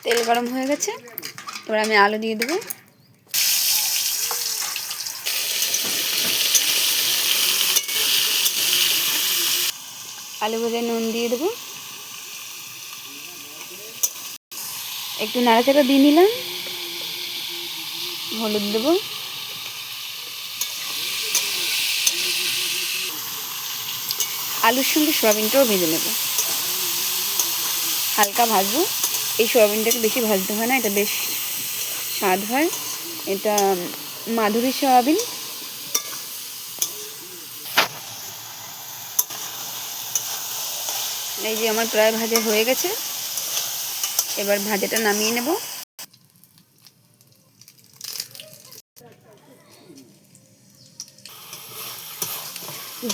তেল গরম হয়ে গেছে, এবার আমি আলু দিয়ে দেবো। আলু ভাজায় নুন দিয়ে দেবো, একটু নাড়াচাড়া দিয়ে নিলাম। হলুদ দেবো, আলুর সঙ্গে সয়াবিনটাও ভেজে নেব, হালকা ভাজবো। এই সয়াবিনটাকে বেশি ভাজতে হয় না, এটা বেশ স্বাদ হয়। এটা মাধুরী সয়াবিন। এই যে আমার প্রায় ভাজা হয়ে গেছে, এবার ভাজাটা নামিয়ে নেব।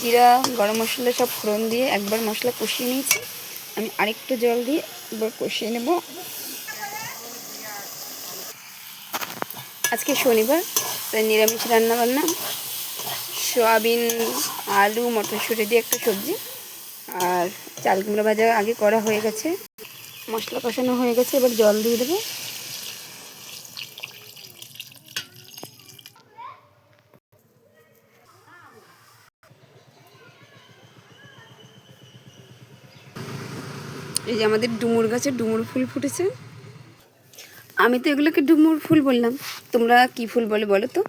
জিরা গরম মশলা সব ফোড়ন দিয়ে একবার মশলা কষিয়ে নিয়েছি। আমি আরেকটু জল দিয়ে এবার কষিয়ে নেব। আজকে শনিবার, তাই নিরামিষ রান্নাবান্না। সয়াবিন, আলু, মটরশুঁটি দিয়ে একটা সবজি, আর চাল কুমড়ো ভাজা আগে করা হয়ে গেছে। মশলা কষানো হয়ে গেছে, এবার জল দিয়ে দেবো। এই যে আমাদের ডুমুর গাছে ডুমুর ফুল ফুটেছে। আমি তো এগুলোকে ডুমুর ফুল বললাম, তোমরা কি ফুল বলে বলো তো?